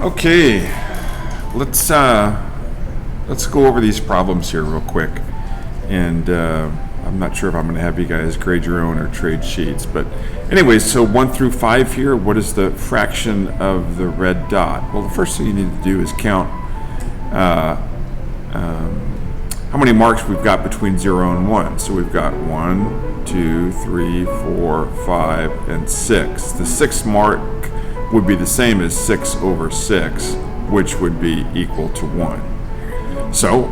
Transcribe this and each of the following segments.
Okay, let's go over these problems here real quick, and I'm not sure if I'm going to have you guys grade your own or trade sheets, but anyways, so 1 through 5 here. What is the fraction of the red dot? Well, the first thing you need to do is count how many marks we've got between 0 and 1. So we've got 1, 2, 3, 4, 5, and 6. The 6th mark would be the same as 6 over 6, which would be equal to 1. So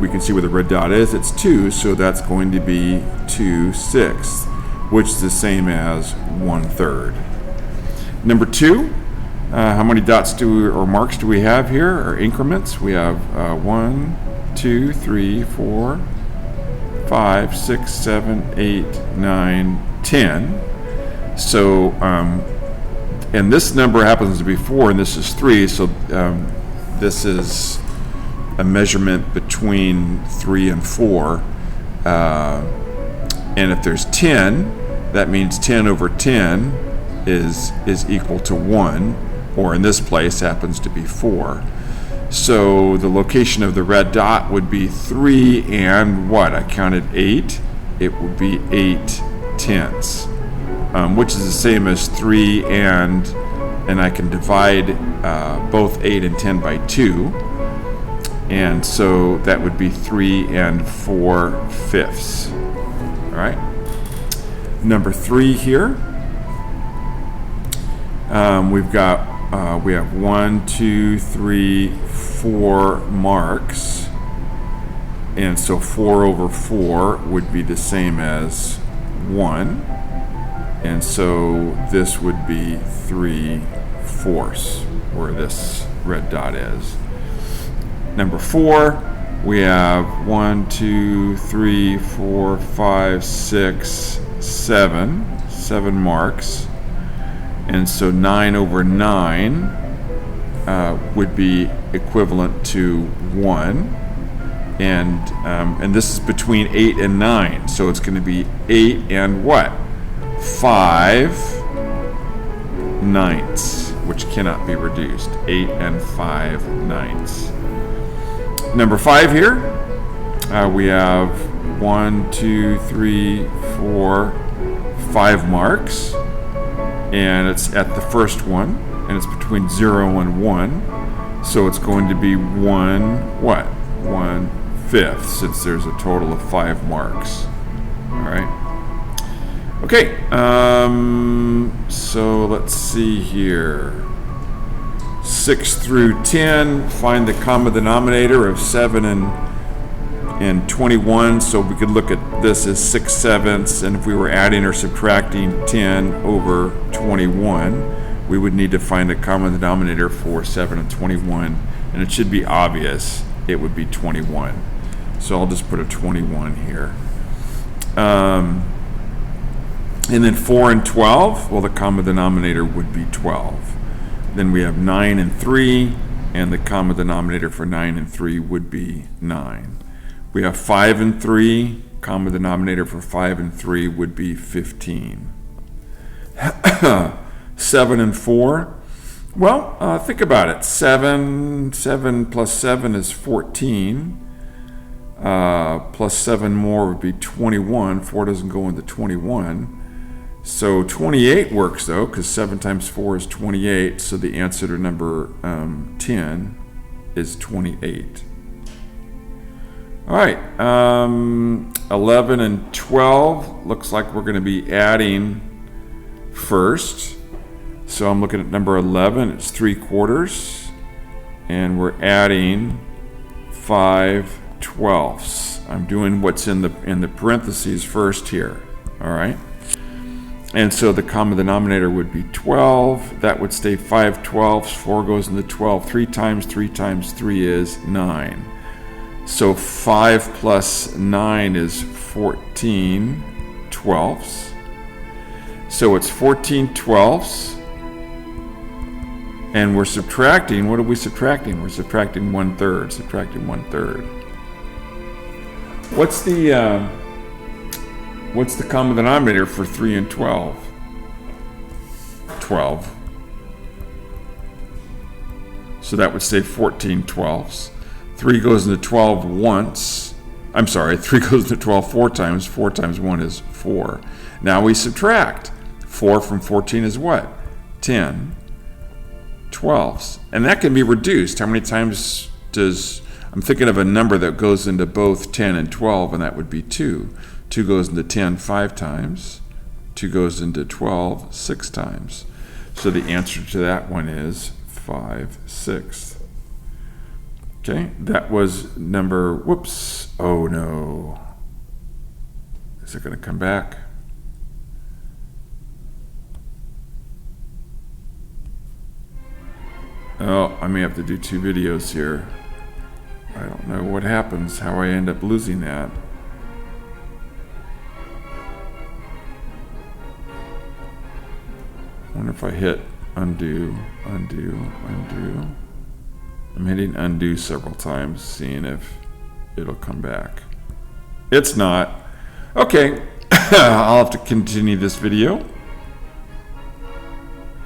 we can see where the red dot is. It's 2, so that's going to be 2/6, which is the same as 1/3. Number 2, how many dots or marks do we have here, or increments? We have 1, 2, 3, 4, 5, 6, 7, 8, 9, 10. So, and this number happens to be 4, and this is 3, so this is a measurement between 3 and 4. And if there's 10, that means 10 over 10 is equal to 1, or in this place happens to be 4. So the location of the red dot would be 3 and what? I counted 8. It would be 8/10, which is the same as 3 and I can divide both 8 and 10 by 2. And so that would be 3 4/5. All right. Number 3 here. We have 1, 2, 3, 4 marks, and so 4 over 4 would be the same as 1, and so this would be 3/4 where this red dot is. Number 4, we have 1, 2, 3, 4, 5, 6, 7 marks. And so 9 over 9 would be equivalent to 1. And this is between 8 and 9. So it's going to be 8 and what? 5/9, which cannot be reduced. 8 and 5/9. Number 5 here, we have 1, 2, 3, 4, 5 marks. And it's at the first one, and it's between 0 and 1, so it's going to be 1/5, since there's a total of 5 marks. All right. Okay. So let's see here. 6 through 10. Find the common denominator of 7 and 21, so we could look at this as 6/7, and if we were adding or subtracting 10 over 21, we would need to find a common denominator for 7 and 21, and it should be obvious. It would be 21. So I'll just put a 21 here. And then 4 and 12, well, the common denominator would be 12. Then we have 9 and 3, and the common denominator for 9 and 3 would be 9. We have 5 and 3. Common denominator for 5 and 3 would be 15. 7 and 4. Well, think about it. 7 plus 7 is 14. Plus 7 more would be 21. 4 doesn't go into 21. So 28 works, though, because 7 times 4 is 28. So the answer to number 10 is 28. All right, 11 and 12, looks like we're going to be adding first. So I'm looking at number 11, it's 3/4, and we're adding 5/12. I'm doing what's in the parentheses first here, all right? And so the common denominator would be 12. That would stay 5/12. 4 goes into 12. 3 times 3 times 3 is 9. So 5 plus 9 is 14/12. So it's 14/12. And we're subtracting, what are we subtracting? We're subtracting 1/3, subtracting 1/3. What's the common denominator for 3 and 12? 12. So that would say 14 twelfths. 3 goes into 12 once. I'm sorry, 3 goes into 12 4 times. 4 times 1 is 4. Now we subtract. 4 from 14 is what? 10 twelfths. And that can be reduced. How many times does... I'm thinking of a number that goes into both 10 and 12, and that would be 2. 2 goes into 10 5 times. 2 goes into 12 6 times. So the answer to that one is 5/6. Okay, that was number, whoops, oh no. Is it going to come back? Oh, I may have to do 2 videos here. I don't know what happens, how I end up losing that. I wonder if I hit undo, undo, undo. I'm hitting undo several times, seeing if it'll come back. It's not. Okay, I'll have to continue this video.